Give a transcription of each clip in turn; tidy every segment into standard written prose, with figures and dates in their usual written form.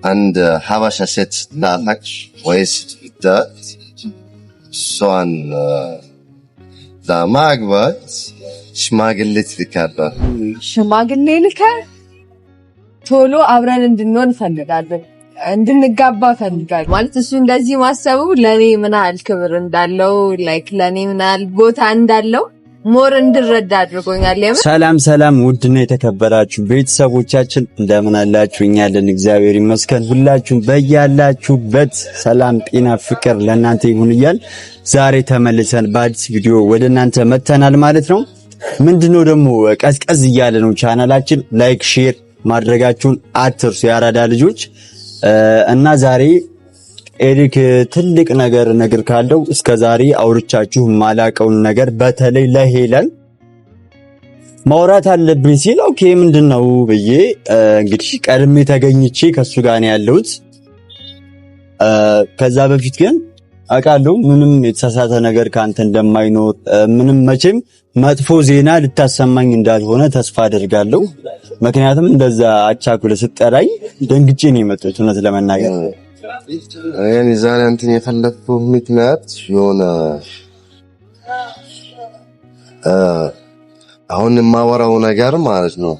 አንድ ሀበሻ ሴት ላላክ ወይስ እሷን ለማግባት ሽማግሌ ትልካለህ? ሽማግሌ ልከ ቶሎ አብረን እንድንሆን ፈልጋለሁ፣ እንድንጋባ ፈልጋለሁ። ማለት እሱ እንደዚህ ማሰቡ ለኔ ምን ያህል ክብር እንዳለው ላይክ ለኔ ምን ያህል ቦታ እንዳለው ሞር እንድረዳ አድርጎኛል። ሰላም ሰላም፣ ውድና የተከበራችሁ ቤተሰቦቻችን እንደምን አላችሁ? እኛ አለን እግዚአብሔር ይመስገን። ሁላችሁም በያላችሁበት ሰላም፣ ጤና፣ ፍቅር ለእናንተ ይሁን እያል ዛሬ ተመልሰን በአዲስ ቪዲዮ ወደ እናንተ መተናል ማለት ነው። ምንድነው ደግሞ ቀዝቀዝ እያለ ነው ቻናላችን። ላይክ ሼር ማድረጋችሁን አትርሱ ያራዳ ልጆች። እና ዛሬ ኤሪክ ትልቅ ነገር ካለው እስከዛሬ አውርቻችሁ ማላቀውን ነገር በተለይ ለሄለን ማውራት አለብኝ ሲል ኦኬ ምንድነው ብዬ እንግዲህ ቀድሜ ተገኝቼ ከሱ ጋር ነው ያለሁት። ከዛ በፊት ግን አውቃለሁ ምንም የተሳሳተ ነገር ካንተ እንደማይኖር፣ ምንም መቼም መጥፎ ዜና ልታሰማኝ እንዳልሆነ ተስፋ አደርጋለሁ። ምክንያቱም እንደዛ አቻኩለ ስጠራኝ ደንግጬ ነው የመጣሁት እውነት ለመናገር። እኔ ዛሬ አንተን የፈለኩት ምክንያት የሆነ አሁን የማወራው ነገር ማለት ነው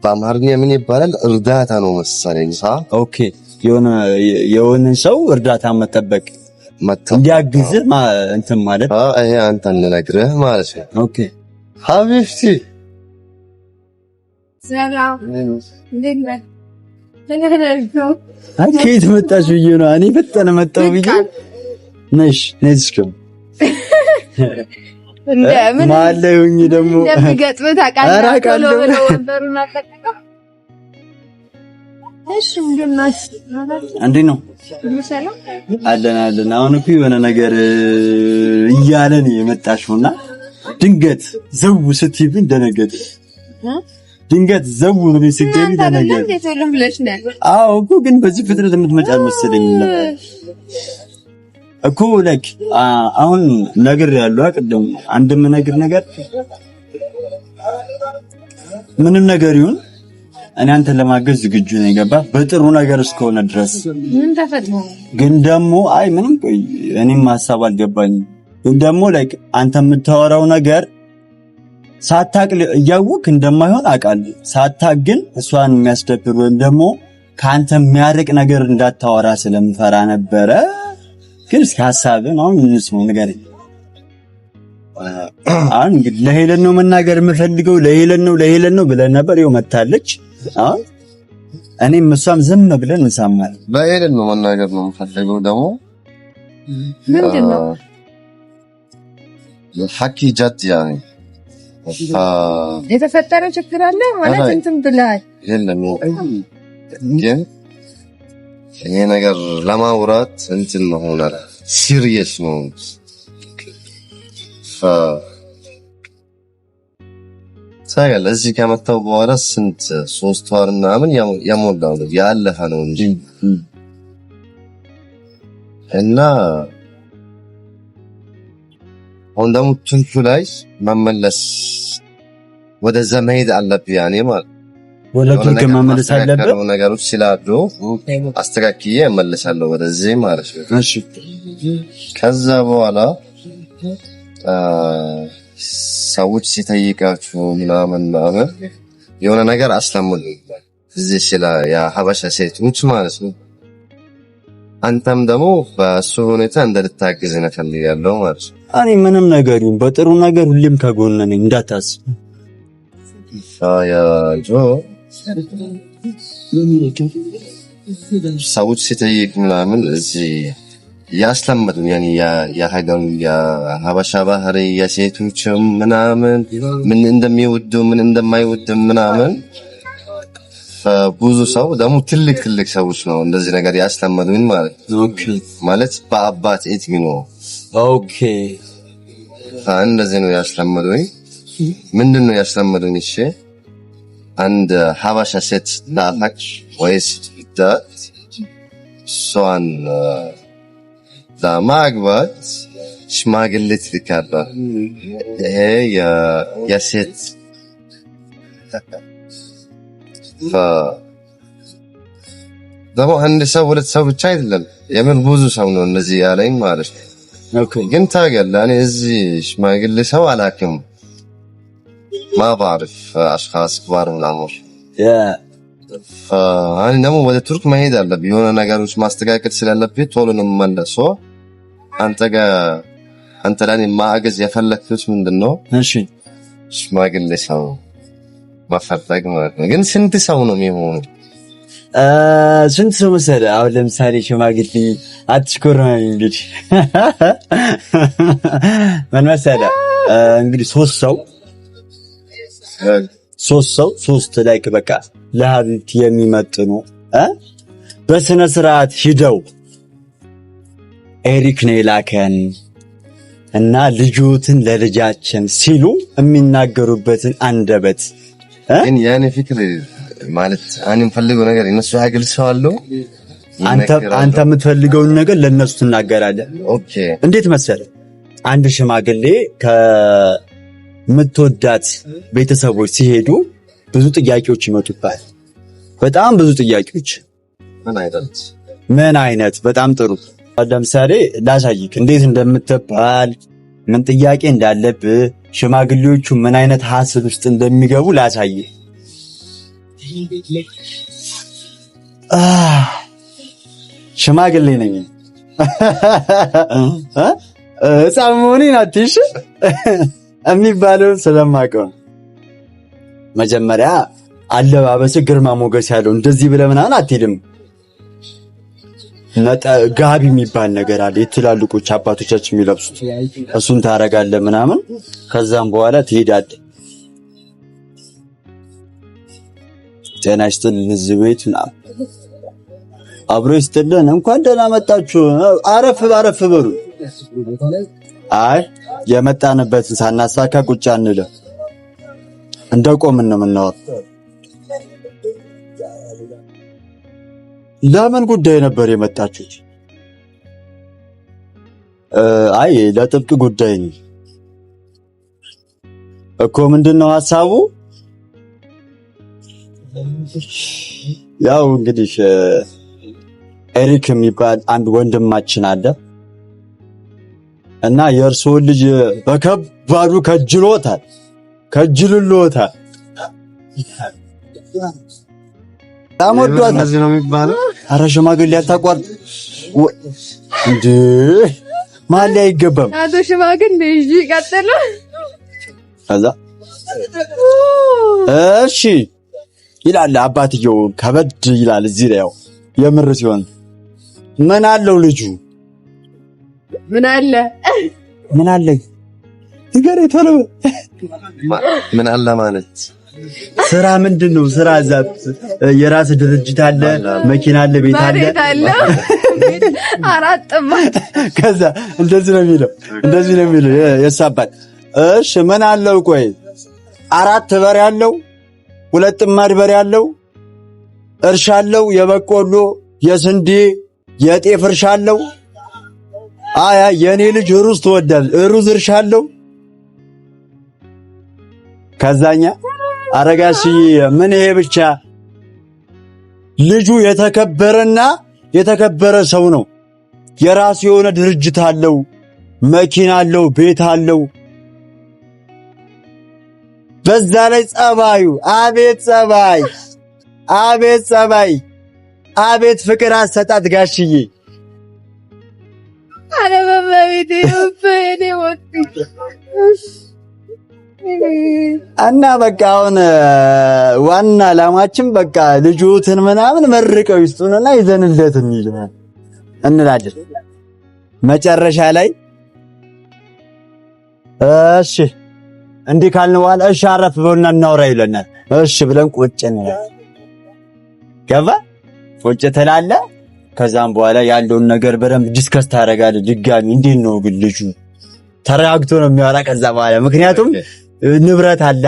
በአማርኛ ምን ይባላል? እርዳታ ነው መሰለኝ። ኦኬ የሆነ ሰው እርዳታ መጠበቅ እንዲያግዝህ እንትን ማለት ይሄ አንተን ልነግርህ ማለት ነው። ኦኬ ሀቢብቲ ሰላም ከየት መጣሽ ብዬ ነው እኔ ፈጠነ መጣሁ ብዬ ነሽ ነዝከም እንደምን ማለውኝ ደግሞ እንደምገጥመት አቃለው ብለው ወንበሩን አጠቀቀ። እሺ እንደናስ እንዴ ነው ሰላም አለን። አሁን እኮ የሆነ ነገር እያለን የመጣሽውና ድንገት ዘው ስትይብኝ ደነገጥ። ድንገት ዘው ብለሽ ስትገቢ ደነገጥ። አዎ እኮ ግን በዚህ ፍጥረት የምትመጪ አልመሰለኝም ነበር እኮ ላይክ አሁን ነገር ያለው አቀደም አንድም ነገር ምንም ነገር ይሁን እኔ አንተን ለማገዝ ዝግጁ ነኝ። ገባ በጥሩ ነገር እስከሆነ ድረስ ምን ተፈጥሮ ግን ደግሞ አይ ምንም ቆይ እኔም ሐሳብ አልገባኝም። ግን ደግሞ ላይክ አንተ የምታወራው ነገር ሳታቅ እያወቅ እንደማይሆን አውቃለሁ። ሳታቅ ግን እሷን የሚያስደብር ወይም ደግሞ ካንተ የሚያርቅ ነገር እንዳታወራ ስለምፈራ ነበረ። ግን እስኪ ሐሳብን አሁን እንስማው ንገረኝ። አሁን እንግዲህ ለሄለን ነው መናገር የምፈልገው ለሄለን ነው ብለን ነበር። ይኸው መታለች። እኔም እሷም ዝም ብለን እንሰማለን። ለሄለን ነው መናገር ነው የምፈልገው ደግሞ ምንድነው ሐኪ ጃት ያኔ የተፈጠረ ችግር አለ ማለት እንትን ብለሃል። የለም ግን ይሄ ነገር ለማውራት እንትን ሆነ ሲሪየስ ነው። ሳይል እዚህ ከመጣሁ በኋላ ስንት 3 ወር ምናምን ያሞላው ነው ያለፈ ነው እንጂ እና አሁን ደግሞ ትንሹ ላይ መመለስ ወደ ዘመድ አለብኝ ያኔ ማለት ወለቱ ከመመለስ አለበት ነገሮች ስላሉ አስተካክዬ እመለሳለሁ ወደዚህ ማለት ነው። እሺ ከዛ በኋላ ሰዎች ሲጠይቃችሁ ምናምን የሆነ ነገር አስለምዱ እዚህ ስለ የሀበሻ ሴቶች ማለት ነው። አንተም ደግሞ በሱ ሁኔታ እንደልታግዝ እፈልጋለሁ ማለት ነው። እኔ ምንም ነገር ይሁን በጥሩ ነገር ሁሌም ከጎን ነኝ እንዳታስብ። ሰዎች ሲጠይቅ ምናምን እዚህ ያስለምዱኝ ያኔ የሀገሩ የሀበሻ ባህሪ የሴቶችም ምናምን ምን እንደሚወዱ ምን እንደማይወዱ ምናምን ብዙ ሰው ደግሞ ትልቅ ሰዎች ነው እንደዚህ ነገር ያስለምዱኝ ማለት ነው። ኦኬ ማለት በአባት እድሜ ነው። ኦኬ እንደዚህ ነው ያስለምዱኝ። ምንድነው ያስለምዱኝ? እሺ አንድ ሀበሻ ሴት ላላክ ወይስ እሷን ለማግባት ሽማግሌ ትልካለህ? ይሄ የሴት ደግሞ አንድ ሰው ሁለት ሰው ብቻ አይደለም የምን ብዙ ሰው ነው እንደዚህ ያለኝ ማለት ነው። ኦኬ ግን ታውቃለህ እኔ እዚህ ሽማግሌ ሰው አላውቅም ما بعرف اشخاص كبار من العمر እኔ ደግሞ ወደ ቱርክ መሄድ አለብኝ የሆነ ነገሮች ማስተካከል ስላለብኝ ቶሎ ነው የምመለሰው አንተ ለኔ ማገዝ የፈለክት ምንድነው? እሺ ሽማግሌ ሰው ማፈለግ ማለት ነው። ግን ስንት ሰው ነው የሚሆነው? ስንት ሰው መሰለህ? አሁን ለምሳሌ ሽማግሌ አትሽኮርም እንግዲህ ምን መሰለህ እንግዲህ ሶስት ላይክ በቃ ለሀብት የሚመጥኑ በስነ ስርዓት ሂደው ኤሪክ ነው የላከን እና ልጆትን ለልጃችን ሲሉ የሚናገሩበትን አንደበት ግን ያኔ ፍቅር ማለት እኔ የምፈልገው ነገር እነሱ ያገልጻሉ። አንተ የምትፈልገውን ነገር ለነሱ ትናገራለህ። ኦኬ እንዴት መሰለህ አንድ ሽማግሌ ከምትወዳት ቤተሰቦች ሲሄዱ ብዙ ጥያቄዎች ይመጡባል። በጣም ብዙ ጥያቄዎች። ምን አይነት በጣም ጥሩ። ለምሳሌ ላሳይክ እንዴት እንደምትባል ምን ጥያቄ እንዳለብህ ሽማግሌዎቹ ምን አይነት ሐሳብ ውስጥ እንደሚገቡ ላሳይህ። ሽማግሌ ነኝ ሕፃን መሆኔን አትይሽ የሚባለው ስለማውቀው መጀመሪያ አለባበስ ግርማ ሞገስ ያለው እንደዚህ ብለህ ምናምን አትሄድም። ጋቢ የሚባል ነገር አለ የትላልቆች አባቶቻችን የሚለብሱት እሱን ታረጋለህ ምናምን ከዛም በኋላ ትሄዳለህ። ጤና ይስጥልን እዚህ ቤት አብሮ ይስጥልን እንኳን ደህና መጣችሁ አረፍ በሉ። አይ የመጣንበትን ሳናሳካ ቁጭ አንለ እንደቆምን ነው የምናወራው። ለምን ጉዳይ ነበር የመጣችሁት? አይ ለጥብቅ ጉዳይ ነው እኮ። ምንድነው ሐሳቡ? ያው እንግዲህ ኤሪክ የሚባል አንድ ወንድማችን አለ እና የእርሶ ልጅ በከባዱ ከጅሎታል። ታሞዷት እዚህ ነው የሚባለው። ኧረ ሽማግሌ አታቋርጥ እንዴ! ማለ አይገባም። አቶ ሽማግሌ እሺ ቀጥሉ። ከዛ እሺ ይላል አባትየው ከበድ ይላል። እዚህ ላይ ያው የምር ሲሆን ምን አለው ልጁ ምን አለ ይገሬ ቶሎ ምን አለ ማለት ስራ ምንድነው? ስራ ዛብ የራስ ድርጅት አለ፣ መኪና አለ፣ ቤት አለ። አራጥማት ከዛ እንደዚህ ነው የሚለው የሳባት። እሺ ምን አለው? ቆይ 4 በር ያለው 2 ጥማድ በር ያለው እርሻ አለው፣ የበቆሎ የስንዴ የጤፍ እርሻ አለው። አያ የኔ ልጅ ሩዝ ትወዳል፣ ሩዝ እርሻ አለው። ከዛኛ አረጋሲ ምን ይሄ ብቻ ልጁ የተከበረ ሰው ነው። የራሱ የሆነ ድርጅት አለው፣ መኪና አለው፣ ቤት አለው። በዛ ላይ ጸባዩ አቤት ጸባይ አቤት ፍቅር አሰጣት ጋሽዬ። አረ በቤቴ ወጥ እና በቃ አሁን ዋና ዓላማችን በቃ ልጁትን ምናምን መርቀው ይስጡንና ይዘንለት እንላለን። መጨረሻ ላይ እሺ እንዲህ ካልን በኋላ እሺ አረፍ በሉና እናውራ ይለናል። እሺ ብለን ቁጭ እንላለን። ገባ ቁጭ ትላለህ። ከዛም በኋላ ያለውን ነገር በደንብ ዲስከስ ታደርጋለህ። ድጋሚ እንዴት ነው ግን ልጁ ተረጋግቶ ነው የሚያወራ። ከዛ በኋላ ምክንያቱም ንብረት አለ፣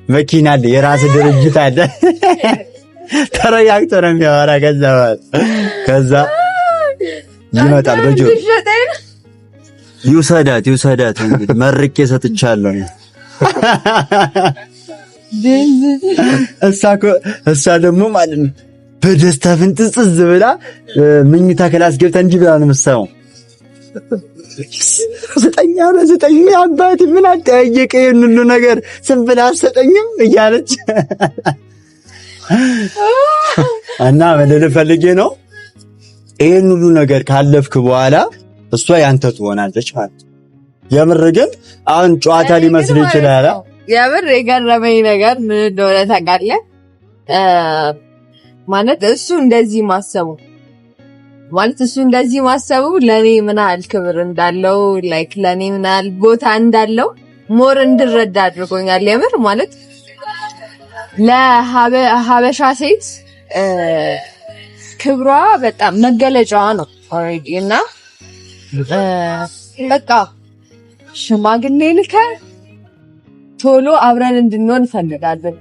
መኪና አለ፣ የራስ ድርጅት አለ። ተረጋግቶ ነው የሚያወራ። ከዛ ይመጣል በጆሮ ይውሰዳት እንግዲህ መርቄ ሰጥቻለሁ። እሳ ደግሞ ማለት ነው በደስታ ፍንጥጽዝ ብላ መኝታ ክላስ ገብታ እንዲህ ብላ ነው የምትሰማው። ዘጠኝ አባቴ ምን አጠያየቀ ይሄን ሁሉ ነገር ዝም ብላ አትሰጠኝም እያለች እና ምን ፈልጌ ነው ይሄን ሁሉ ነገር ካለፍክ በኋላ እሷ ያንተ ትሆናለች ማለት። የምር ግን አሁን ጨዋታ ሊመስል ይችላል። የምር የገረመኝ ነገር ምን እንደሆነ ታውቃለህ? ማለት እሱ እንደዚህ ማሰቡ ለኔ ምን ያህል ክብር እንዳለው ላይክ ለኔ ምን ያህል ቦታ እንዳለው ሞር እንድረዳ አድርጎኛል። የምር ማለት ለሀበሻ ሴት ክብሯ በጣም መገለጫዋ ነው ኦሬዲ። እና በቃ ሽማግሌ ልከ ቶሎ አብረን እንድንሆን ፈልጋለን፣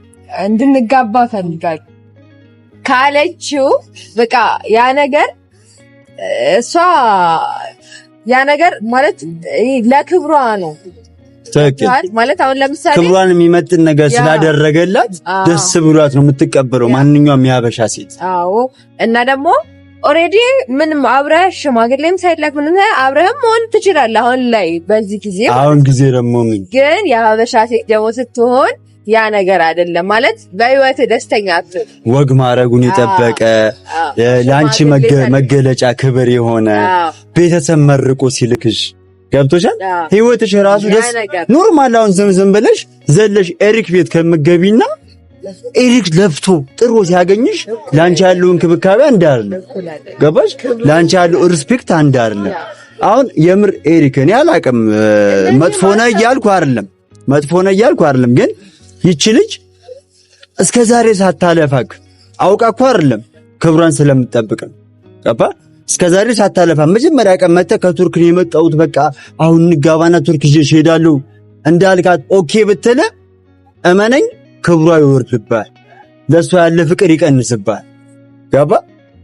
እንድንጋባ ፈልጋለን ካለችው በቃ ያ ነገር እሷ ያ ነገር ማለት ለክብሯ ነው ማለት። አሁን ለምሳሌ ክብሯን የሚመጥን ነገር ስላደረገላት ደስ ብሏት ነው የምትቀበለው ማንኛውም የሀበሻ ሴት። አዎ እና ደግሞ ኦሬዲ ምንም አብረህ ሽማግሌም ሳይላክ ምንም አብረህም መሆን ትችላለህ። አሁን ላይ በዚህ ጊዜ ደግሞ ግን የሀበሻ ሴት ደግሞ ስትሆን ያ ነገር አይደለም ማለት በህይወት ደስተኛ አትሆን። ወግ ማረጉን የጠበቀ ለአንቺ መገለጫ ክብር የሆነ ቤተሰብ መርቆ ሲልክሽ ገብቶሻል። ህይወትሽ ራሱ ደስ ኖርማል። አሁን ዝም ብለሽ ዘለሽ ኤሪክ ቤት ከምትገቢና ኤሪክ ለፍቶ ጥሩ ሲያገኝሽ ላንቺ ያለው እንክብካቤ አንድ አይደለም። ገባሽ? ላንቺ ያለው ሪስፔክት አንድ አይደለም። አሁን የምር ኤሪክ እኔ አላውቅም መጥፎ ነው እያልኩ አይደለም ግን ይቺ ልጅ እስከ ዛሬ ሳታለፋክ አውቃ እኮ አይደለም ክብሯን ስለምትጠብቅ ነው። ገባ? እስከ ዛሬ ሳታለፋ መጀመሪያ ቀን መተህ ከቱርክ ነው የመጣሁት በቃ አሁን እንጋባና ቱርክ ይዤሽ እሄዳለሁ እንዳልካት ኦኬ ብትለ እመነኝ ክብሯ ይወርድብሃል፣ ለእሷ ያለ ፍቅር ይቀንስብሃል። ገባ?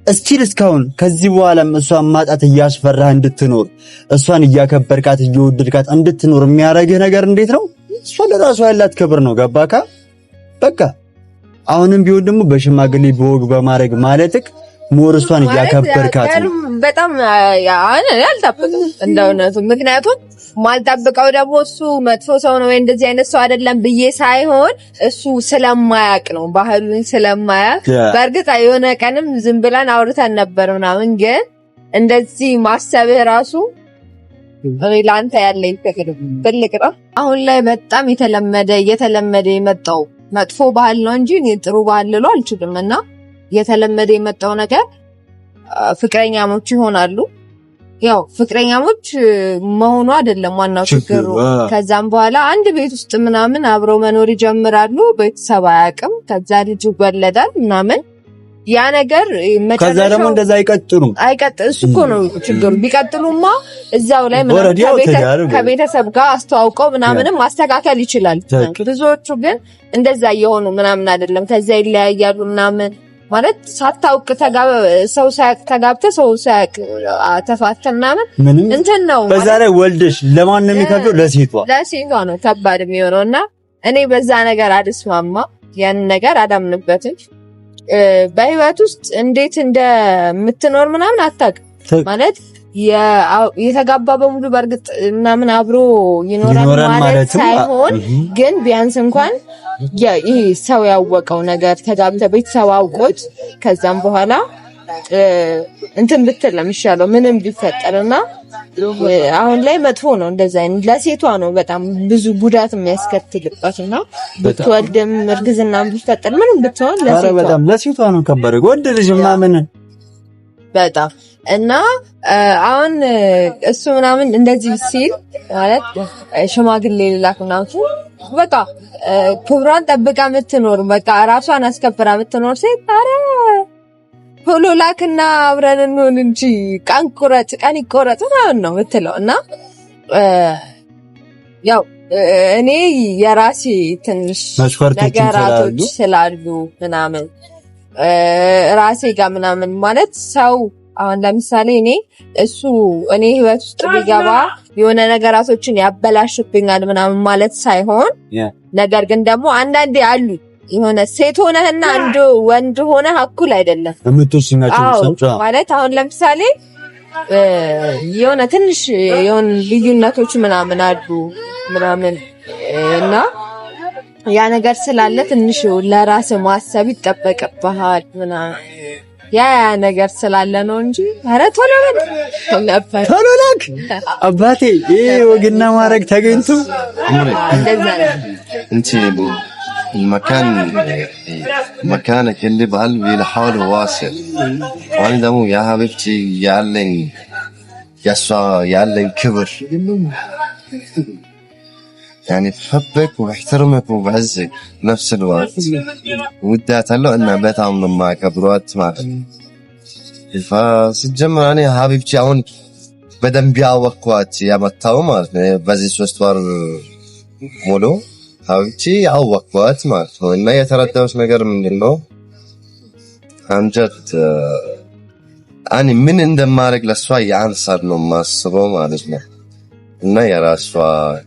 እስቲል እስካሁን ከዚህ በኋላም እሷን ማጣት እያስፈራህ እንድትኖር እሷን እያከበርካት እየወደድካት እንድትኖር የሚያደርግህ ነገር እንዴት ነው? እሷ ለራሷ ያላት ክብር ነው። ገባካ? በቃ አሁንም ቢሆን ደግሞ በሽማግሌ በወግ በማድረግ ማለትክ ሞር እሷን እያከበርካት ነው። በጣም ያልጠብቅም እንደውነቱ። ምክንያቱም ማልጠብቀው ደግሞ እሱ መጥፎ ሰው ነው ወይ እንደዚህ አይነት ሰው አይደለም ብዬ ሳይሆን እሱ ስለማያቅ ነው፣ ባህሉን ስለማያቅ። በእርግጥ የሆነ ቀንም ዝም ብለን አውርተን ነበር ምናምን፣ ግን እንደዚህ ማሰብህ ራሱ ለአንተ ያለኝ ትልቅ ነው። አሁን ላይ በጣም እየተለመደ የመጣው መጥፎ ባህል ነው እንጂ ጥሩ ባህል ልሎ አልችልም። እና እየተለመደ የመጣው ነገር ፍቅረኛሞች ይሆናሉ። ያው ፍቅረኛሞች መሆኑ አይደለም ዋናው ችግሩ። ከዛም በኋላ አንድ ቤት ውስጥ ምናምን አብረው መኖር ይጀምራሉ። ቤተሰብ አያውቅም። ከዛ ልጅ ይወለዳል ምናምን ያ ነገር ከዛ ደግሞ እንደዛ አይቀጥሉም። እሱ እኮ ነው ችግሩ። ቢቀጥሉማ እዛው ላይ ምናምን ከቤተሰብ ጋር አስተዋውቀው ምናምንም ማስተካከል ይችላል። ብዙዎቹ ግን እንደዛ እየሆኑ ምናምን አይደለም። ከዛ ይለያያሉ ምናምን ማለት ሳታውቅ ሰው ሳያውቅ ተጋብተህ ሰው ሳያውቅ ተፋተህ ምናምን እንትን ነው። በዛ ላይ ወልደሽ ለማን ነው የሚከብደው? ለሴቷ ነው ከባድ የሚሆነው። እና እኔ በዛ ነገር አልስማማ፣ ያን ነገር አዳምንበትም። በህይወት ውስጥ እንዴት እንደምትኖር ምናምን አታውቅም ማለት የተጋባ በሙሉ በእርግጥ ምናምን አብሮ ይኖራል ማለት ሳይሆን፣ ግን ቢያንስ እንኳን ይሄ ሰው ያወቀው ነገር ተጋብተ ቤተሰብ አውቆት ከዛም በኋላ እንትን ብትል ነው የሚሻለው ምንም ቢፈጠርና። አሁን ላይ መጥፎ ነው እንደዛ አይነት ለሴቷ ነው በጣም ብዙ ጉዳት የሚያስከትልበትና ብትወልድም እርግዝናም ቢፈጠር ምንም ብትሆን ለሴቷ ነው ከባድ ወንድ ልጅ ምናምን በጣም እና አሁን እሱ ምናምን እንደዚህ ሲል ማለት ሽማግሌ ልላክ ምናምን በቃ ክብሯን ጠብቃ የምትኖር በቃ ራሷን አስከብራ የምትኖር ሴት አረ ቶሎ ላክና አብረን እንሆን እንጂ ቀን ይቆረጥ ምናምን ነው የምትለው። እና ያው እኔ የራሴ ትንሽ ነገራቶች ስላሉ ምናምን ራሴ ጋር ምናምን ማለት ሰው አሁን ለምሳሌ እኔ ህይወት ውስጥ ቢገባ የሆነ ነገራቶችን ያበላሽብኛል ምናምን ማለት ሳይሆን፣ ነገር ግን ደግሞ አንዳንዴ አሉ የሆነ ሴት ሆነህና አንዱ ወንድ ሆነህ እኩል አይደለም የምትወስናቸው ማለት አሁን ለምሳሌ የሆነ ትንሽ የሆነ ልዩነቶች ምናምን አሉ ምናምን እና ያ ነገር ስላለ ትንሽ ለራስ ማሰብ ይጠበቅብሃል ምናምን ያ ነገር ስላለ ነው እንጂ ኧረ ቶሎ ነበር ቶሎ ላክ አባቴ ይሄ ወግና ማረግ ተገኝቶ እንደዛ ነው انت مكانك اللي بقلبي لحاله واسع وانا دمو يا حبيبتي يعلن كبر يعني بحبك وبحترمك وبعزك بنفس الوقت ودي اتعلق ان بتعامل معك بروات معك فسجمع انا حبيبتي اون بدن بيعوق وقت يا متاو ማለት ነው በዚህ 3 ወር ሙሉ حبيبتي يعوق وقت ማለት ነው እና የተረዳሁት ነገር ምንድነው አንጀት እኔ ምን እንደማረግ ለሷ ያንሳር ነው ማስበው ማለት ነው እና የራሷ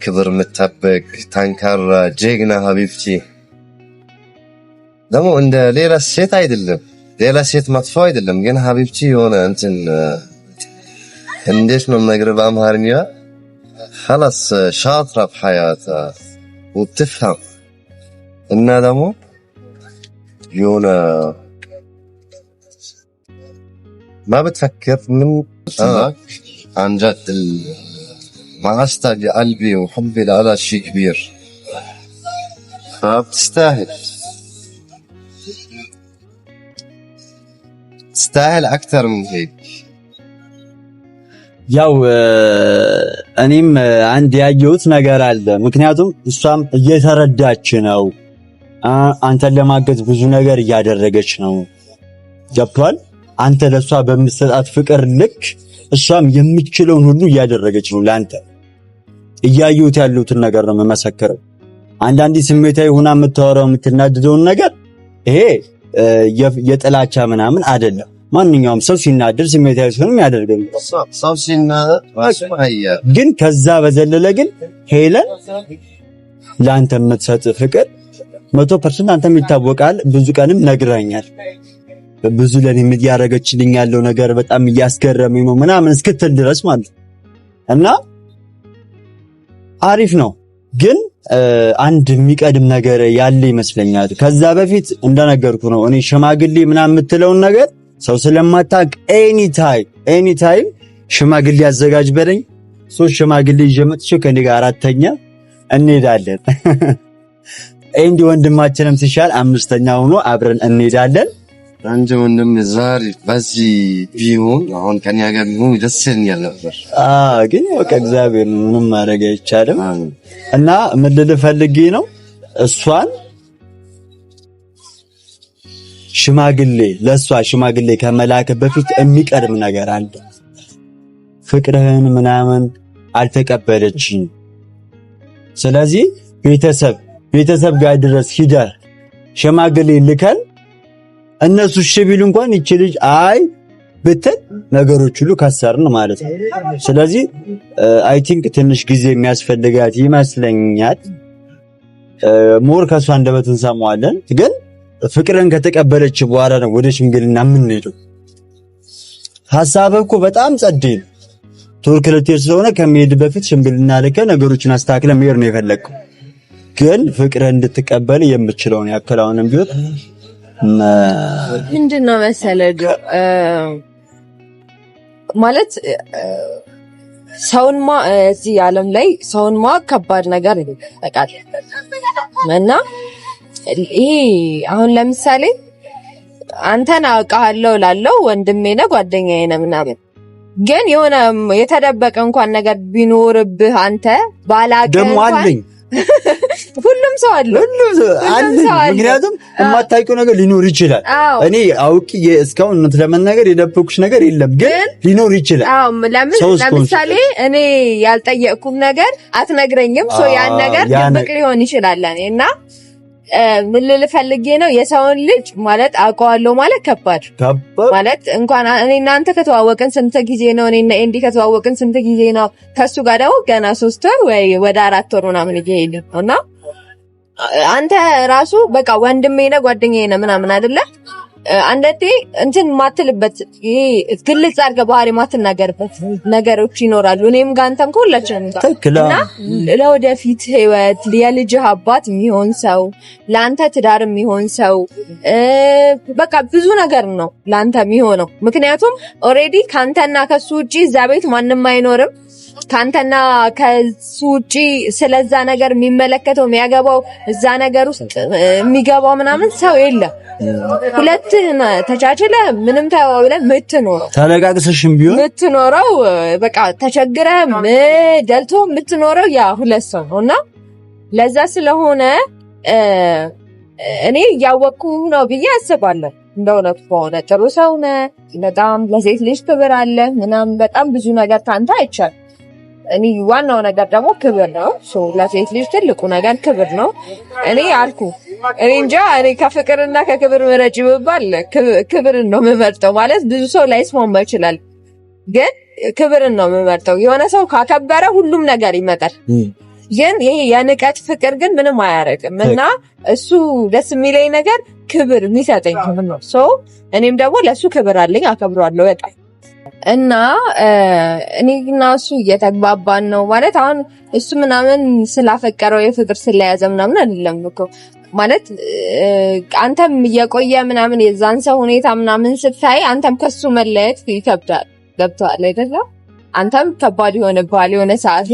ክብር ምትጠብቅ ታንካራ ጀግና ሀቢብቲ ደግሞ እንደ ሌላ ሴት አይደለም ሌላ ሴት መጥፎ አይደለም ግን ሀቢብቲ የሆነ እንትን እንዴት ነው ነገር በአማርኛ خلاص شاطرة بحياتها وبتفهم እና ደግሞ የሆነ ما بتفكر من عن جد معاشتها لقلبي وحبي لها شيء كبير فبتستاهل تستاهل أكثر من هيك ያው እኔም አንድ ያየሁት ነገር አለ ምክንያቱም እሷም እየተረዳች ነው አንተን ለማገዝ ብዙ ነገር እያደረገች ነው ገብቷል አንተ ለሷ በምትሰጣት ፍቅር ልክ እሷም የምትችለውን ሁሉ እያደረገች ነው ላንተ እያዩት ያሉትን ነገር ነው መመሰከረው አንዳንዲ ስሜታዊ ሆና የምታወራው የምትናደደውን ነገር ይሄ የጥላቻ ምናምን አይደለም ማንኛውም ሰው ሲናደድ ስሜታዊ ሲሆን ያደርጋል ሰው ሲናደድ ዋስማያ ግን ከዛ በዘለለ ግን ሄለን ላንተ የምትሰጥ ፍቅር 100% አንተም ይታወቃል ብዙ ቀንም ነግራኛል ብዙ ለኔ ያደረገችልኝ ያለው ነገር በጣም እያስገረመኝ ነው ምናምን እስክትል ድረስ ማለት እና አሪፍ ነው ግን አንድ የሚቀድም ነገር ያለ ይመስለኛል ከዛ በፊት እንደነገርኩ ነው እኔ ሽማግሌ ምናምን የምትለውን ነገር ሰው ስለማታውቅ ኤኒ ታይም ሽማግሌ ያዘጋጅ በለኝ 3 ሽማግሌ ይጀምጥሽ ከኔ ጋር አራተኛ እንሄዳለን እንዲ ወንድማችንም ሲሻል አምስተኛ ሆኖ አብረን እንሄዳለን አንተ ወንድም ዛሬ በዚህ ቢሆን አሁን ከኛ ጋር ቢሆን ደስ ይለኛል ነበር ግን በቃ እግዚአብሔር ምንም ማድረግ አይቻልም እና ምን ልፈልግ ነው እሷን ሽማግሌ ከመላክ በፊት የሚቀርም ነገር አለ ፍቅርህን ምናምን አልተቀበለችኝ ስለዚህ ቤተሰብ ጋር ድረስ ሂደህ ሽማግሌ ልከን እነሱ ቢሉ እንኳን እቺ ልጅ አይ ብትል ነገሮች ሁሉ ከሰርን ማለት ነው ስለዚህ አይ ቲንክ ትንሽ ጊዜ የሚያስፈልጋት ይመስለኛል ሞር ከሷ እንደበት እንሰማዋለን ግን ፍቅርን ከተቀበለች በኋላ ነው ወደ ሽምግልና የምንሄደው ሐሳብህ እኮ በጣም ጸደይ ቱርክ ልትሄድ ስለሆነ ከመሄድ በፊት ሽምግልና ልከ ነገሮችን አስተካክለ መሄድ ነው የፈለግከው ግን ፍቅርን እንድትቀበል የምትችለውን ያከላውንም ቢሆን ምንድነው መሰለህ ማለት ሰውንማ እዚህ ዓለም ላይ ሰውንማ ከባድ ነገር ይጠቃል እና ይሄ አሁን ለምሳሌ አንተን አውቃለሁ ላለው ወንድሜ ነህ ጓደኛዬ ነህ ምናምን ግን የሆነ የተደበቀ እንኳን ነገር ቢኖርብህ አንተ ባላቀ ደሞ አለኝ ሁሉም ሰው አለ ምክንያቱም የማታውቂው ነገር ሊኖር ይችላል እኔ አውቂ እስካሁን ለመናገር የደበኩሽ ነገር የለም ግን ሊኖር ይችላል ለምሳሌ እኔ ያልጠየቅኩት ነገር አትነግረኝም ሰው ያን ነገር ድብቅ ሊሆን ይችላል እና ምን ልፈልጌ ነው የሰውን ልጅ ማለት አውቀዋለሁ ማለት ከባድ ማለት እንኳን እኔ እናንተ ከተዋወቅን ስንት ጊዜ ነው እኔና ኤንዲ ከተዋወቅን ስንት ጊዜ ነው ከሱ ጋር ደግሞ ገና 3 ወር ወይ ወደ 4 ወር ምናምን እየሄድን ነውና አንተ ራሱ በቃ ወንድሜ ነህ ጓደኛዬ ነህ ምናምን አይደለ አንደቴ እንትን ማትልበት ይሄ ግልጽ አድርገህ ባህሪ ማትናገርበት ነገሮች ይኖራሉ። እኔም ጋር አንተም ከሁላችንም ጋር እና ለወደፊት ህይወት የልጅህ አባት የሚሆን ሰው ለአንተ ትዳር የሚሆን ሰው በቃ ብዙ ነገር ነው ለአንተ የሚሆነው። ምክንያቱም ኦልሬዲ ካንተና ከሱ ውጪ እዛ ቤት ማንም አይኖርም። ካንተና ከሱ ውጪ ስለዛ ነገር የሚመለከተው የሚያገባው እዛ ነገር ውስጥ የሚገባው ምናምን ሰው የለም። ሁለት ተቻችለ ምንም ተባብለህ የምትኖረው ተለቃቅሰሽም ቢሆን የምትኖረው በቃ ተቸግረህ ደልቶ የምትኖረው ያ ሁለት ሰው ነውና ለዛ ስለሆነ እኔ ያወቅኩ ነው ብዬ አስባለሁ። እንደውነት ከሆነ ጥሩ ሰው ነህ፣ በጣም ለሴት ልጅ ክብር አለ ምናምን በጣም ብዙ ነገር ካንተ አይቻል። እኔ ዋናው ነገር ደግሞ ክብር ነው። ለሴት ልጅ ትልቁ ነገር ክብር ነው። እኔ አልኩ እኔ እንጃ እኔ ከፍቅርና ከክብር ምረጭ ብባል ክብርን ነው የምመርጠው። ማለት ብዙ ሰው ላይስማማ ይችላል፣ ግን ክብርን ነው የምመርጠው። የሆነ ሰው ካከበረ ሁሉም ነገር ይመጣል። ግን ይሄ የንቀት ፍቅር ግን ምንም አያረግም እና እሱ ደስ የሚለኝ ነገር ክብር የሚሰጠኝ ነው። እኔም ደግሞ ለሱ ክብር አለኝ፣ አከብረዋለሁ በጣም እና እኔና እሱ እየተግባባን ነው ማለት አሁን እሱ ምናምን ስላፈቀረው የፍቅር ስለያዘ ምናምን አይደለም እኮ ማለት አንተም እየቆየ ምናምን የዛን ሰው ሁኔታ ምናምን ስታይ አንተም ከሱ መለየት ይከብዳል። ገብቶሃል አይደል? አንተም ከባድ ይሆንብሃል የሆነ ሰዓት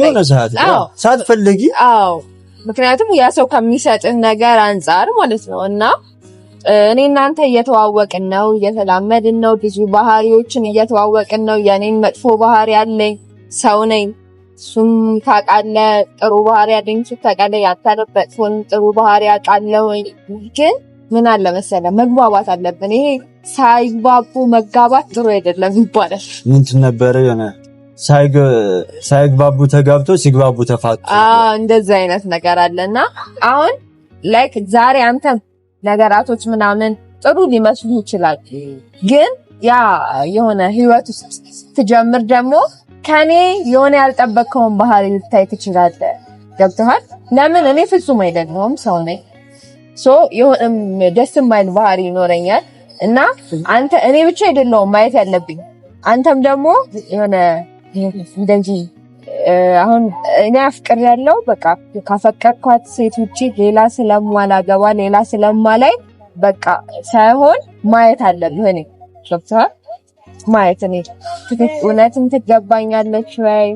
ሳትፈልጊ። አዎ ምክንያቱም ያ ሰው ከሚሰጥህ ነገር አንጻር ማለት ነው። እና እኔ እናንተ እየተዋወቅን ነው፣ እየተላመድን ነው፣ ብዙ ባህሪዎችን እየተዋወቅን ነው። የኔን መጥፎ ባህሪ ያለኝ ሰው ነኝ፣ እሱም ታውቃለህ ጥሩ ባህሪ ያለኝ እሱ ታውቃለህ። ያንተ መጥፎን ጥሩ ባህሪ ያውቃለሁ። ግን ምን አለ መሰለህ መግባባት አለብን። ይሄ ሳይግባቡ መጋባት ጥሩ አይደለም ይባላል። ምንድን ነበረ የሆነ ሳይግባቡ ተጋብቶ ሲግባቡ ተፋቱ። እንደዚህ አይነት ነገር አለና አሁን ላይክ ዛሬ አንተ ነገራቶች ምናምን ጥሩ ሊመስሉ ይችላል፣ ግን ያ የሆነ ህይወት ውስጥ ስትጀምር ደግሞ ከኔ የሆነ ያልጠበቅከውን ባህሪ ልታይ ትችላለህ። ገብቶሃል? ለምን እኔ ፍጹም አይደለሁም፣ ሰው ነኝ። የሆነም ደስ የማይል ባህሪ ይኖረኛል እና አንተ እኔ ብቻ አይደለሁም ማየት ያለብኝ፣ አንተም ደግሞ የሆነ እንደዚህ አሁን እኔ አፍቅር ያለው በቃ ካፈቀርኳት ሴት ውጪ ሌላ ስለማላገባ ሌላ ስለማላይ በቃ ሳይሆን ማየት አለብህ። እኔ ገብቶሃል? ማየት እኔ እውነትም ትገባኛለች ወይ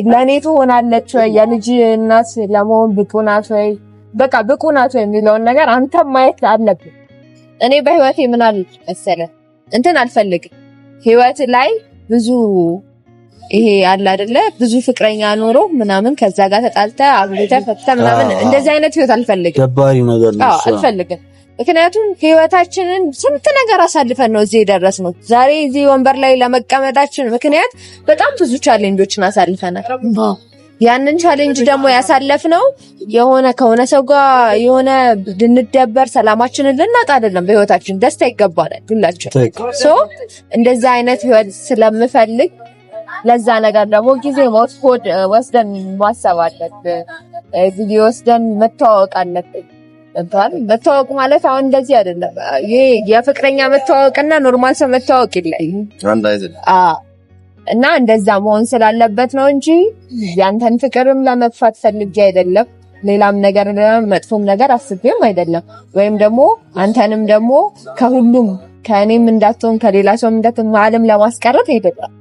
ለእኔ ትሆናለች ወይ የልጅ እናት ለመሆን ብቁ ናት ወይ በቃ ብቁ ናት ወይ የሚለውን ነገር አንተም ማየት አለብህ። እኔ በህይወቴ ምን አለ መሰለህ እንትን አልፈልግም ህይወት ላይ ብዙ ይሄ አለ አይደለ ብዙ ፍቅረኛ ኖሮ ምናምን ከዛ ጋር ተጣልተ አብረተ ፈተ ምናምን እንደዚህ አይነት ህይወት አልፈልግም። ከባድ ነገር ነው አልፈልግም። ምክንያቱም ህይወታችንን ስንት ነገር አሳልፈን ነው እዚህ የደረስነው። ዛሬ እዚህ ወንበር ላይ ለመቀመጣችን ምክንያት በጣም ብዙ ቻሌንጆችን አሳልፈናል። ያንን ቻሌንጅ ደግሞ ያሳለፍነው የሆነ ከሆነ ሰው ጋር የሆነ ልንደበር ሰላማችንን ልናጣ አይደለም። በህይወታችን ደስታ ይገባናል ሁላችን። እንደዛ አይነት ህይወት ስለምፈልግ ለዛ ነገር ደግሞ ጊዜ ወስደን ማሰብ አለብን። ጊዜ ወስደን መተዋወቅ አለብን። መተዋወቅ ማለት አሁን እንደዚህ አይደለም። ይሄ የፍቅረኛ መተዋወቅና ኖርማል ሰው መተዋወቅ ይለያል። እና እንደዛ መሆን ስላለበት ነው እንጂ ያንተን ፍቅርም ለመግፋት ፈልጌ አይደለም። ሌላም ነገር መጥፎም ነገር አስቤም አይደለም። ወይም ደግሞ አንተንም ደግሞ ከሁሉም ከእኔም እንዳትሆን ከሌላ ሰው እንዳትሆን ማለም ለማስቀረት አይደለም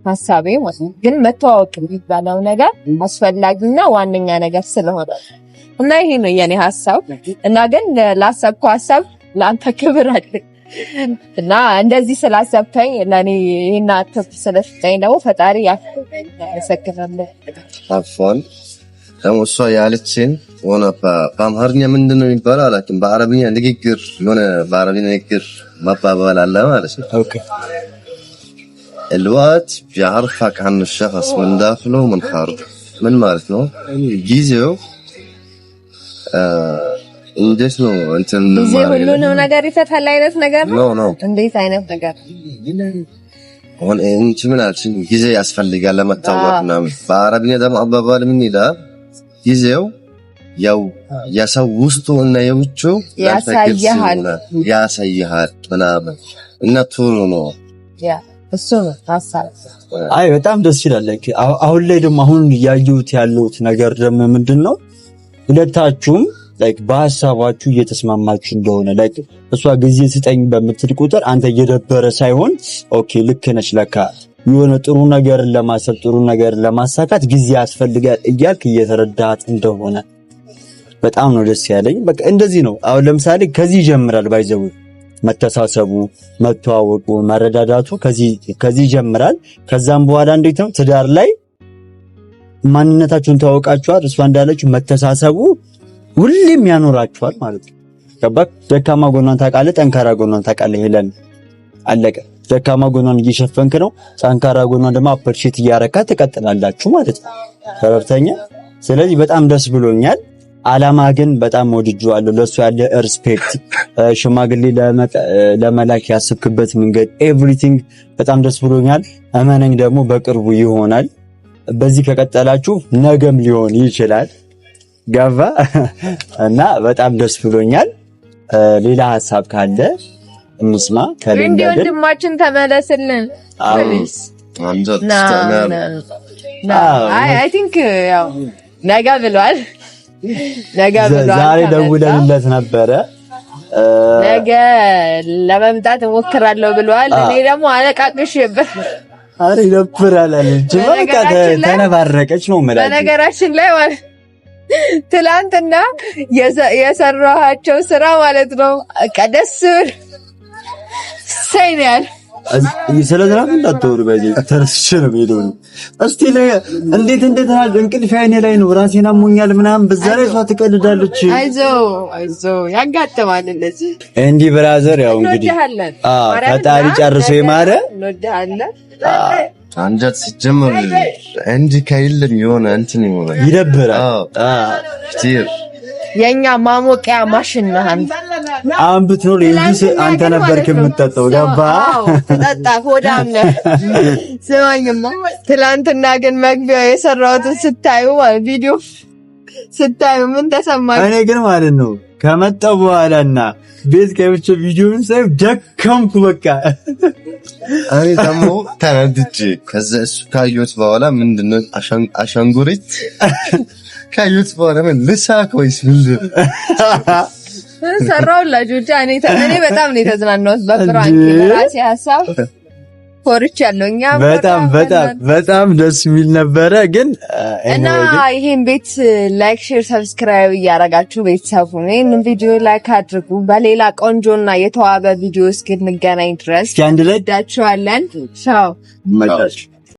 ሀሳቤ ማለት ነው። ግን መተዋወቅ የሚባለው ነገር አስፈላጊና ዋነኛ ነገር ስለሆነ እና ይሄ ነው የኔ ሀሳብ። እና ግን ላሰብከው ሀሳብ ለአንተ ክብር አለኝ እና እንደዚህ ስላሰብከኝ ለኔ ይሄን አጥፍ ስለሰጠኝ ደግሞ ፈጣሪ ያሰክራል። አፎን ደግሞ እሷ ያለችን ሆነ በአማርኛ ምንድን ነው የሚባለው አላውቅም። በአረብኛ ንግግር የሆነ በአረብኛ ንግግር መባባል አለ ማለት ነው። ኦኬ الوقت بيعرفك عن الشخص من داخله ومن خارجه من ማለት ነው ጊዜው እንዴት ነው እንትን ሁሉንም ነገር ይፈታል አይነት ነገር ነው። እንዴት አይነት ነገር አሁን እንት ምን አልሽኝ ጊዜ ያስፈልጋል ለመታወቅ ምናምን። በአረብኛ ደግሞ አባባል ምን ይላል ጊዜው ያው የሰው ውስጡ እና የውጩ ያሳይሃል ምናምን እና ቶሎ ነው እሱ ነው ሐሳብ። አይ በጣም ደስ ይላል። አሁን ላይ ደግሞ አሁን ያዩት ያሉት ነገር ደግሞ ምንድነው ሁለታችሁም ላይክ በሐሳባችሁ እየተስማማችሁ እንደሆነ ላይክ እሷ ጊዜ ስጠኝ በምትል ቁጥር አንተ እየደበረ ሳይሆን ኦኬ ልክ ነች ለካ የሆነ ጥሩ ነገር ለማሰብ ጥሩ ነገር ለማሳካት ጊዜ ያስፈልጋል እያልክ እየተረዳት እንደሆነ በጣም ነው ደስ ያለኝ። በቃ እንደዚህ ነው። አሁን ለምሳሌ ከዚህ ይጀምራል ባይዘው መተሳሰቡ፣ መተዋወቁ፣ መረዳዳቱ ከዚህ ይጀምራል። ከዛም በኋላ እንዴት ነው ትዳር ላይ ማንነታችሁን ተዋውቃችኋል። እሷ እንዳለችው መተሳሰቡ ሁሌም ያኖራችኋል ማለት ነው። ገባክ? ደካማ ጎኗን ታውቃለህ፣ ጠንካራ ጎኗን ታውቃለህ። ሄለን አለቀ። ደካማ ጎኗን እየሸፈንክ ነው፣ ጠንካራ ጎኗን ደግሞ አፕሪሼት እያረካት ትቀጥላላችሁ ማለት ነው። ተረድተኛ? ስለዚህ በጣም ደስ ብሎኛል። አላማ ግን በጣም ወድጄዋለሁ። ለሱ ያለ ሪስፔክት፣ ሽማግሌ ለመላክ ያስብክበት መንገድ ኤቭሪቲንግ በጣም ደስ ብሎኛል። እመነኝ ደግሞ በቅርቡ ይሆናል። በዚህ ከቀጠላችሁ ነገም ሊሆን ይችላል። ገባ እና በጣም ደስ ብሎኛል። ሌላ ሐሳብ ካለ እንስማ። ከሌንደ ወንድማችን ተመለስልን ፕሊዝ። አይ ቲንክ ያው ነገ ብሏል። ዛሬ ደውለንለት ነበረ። ነገ ለመምጣት እሞክራለሁ ብሏል። እኔ ደግሞ አለቃቅሽበት አሬ ይደብራል አለች። በቃ ተነባረቀች ነው ማለት። በነገራችን ላይ ማለት ትላንትና የሰራኋቸው ስራ ማለት ነው ቀደስ ሳይናል ስለዚህ እንዳትወሩ በዚህ ተረስቼ ነው የሄደው። እስቲ እንዴት እንቅልፍ አይኔ ላይ ነው ራሴን አሞኛል ምናምን በዛ ላይ እሷ ትቀልዳለች። አይዞ ያጋጥማል እንደዚህ እንዲህ ብራዘር። ያው እንግዲህ ፈጣሪ ጨርሶ ይማረ እንወድሃለን። አንጀት ሲጀምር እንጂ ከይልም የሆነ እንትን ይሆናል፣ ይደብራል። የኛ ማሞቂያ ማሽን ነህ አንተ። አሁን ብትኖር እንጂ አንተ ነበርክ የምትጠጣው። ገባ ተጠጣ ሆዳም ነህ። ስማኝማ ትላንትና ግን መግቢያው የሰራሁትን ስታዩ ማለት ቪዲዮ ስታዩ ምን ተሰማኝ? እኔ ግን ማለት ነው ከመጣው በኋላና ቤት ከብቻ ቪዲዮን ሳይ ደከምኩ በቃ። እኔ ደግሞ ተናድጄ ከዛ እሱ ካየሁት በኋላ ምንድነው አሻንጉሊት ካየሁት በኋላ ምን ልሳቅ ወይስ ምንድን ሰራሁላችሁ? እኔ በጣም ነው የተዝናናሁት በፍራንክ ራሴ ሐሳብ ኮርቻለሁ። በጣም ደስ የሚል ነበረ። ግን እና ይሄን ቤት ላይክ፣ ሼር፣ ሰብስክራይብ እያደረጋችሁ ቤተሰቡ ይሄንን ቪዲዮ ላይክ አድርጉ። በሌላ ቆንጆና የተዋበ ቪዲዮ እስክንገናኝ ድረስ አንድ ላይ ዳችኋለን። ቻው።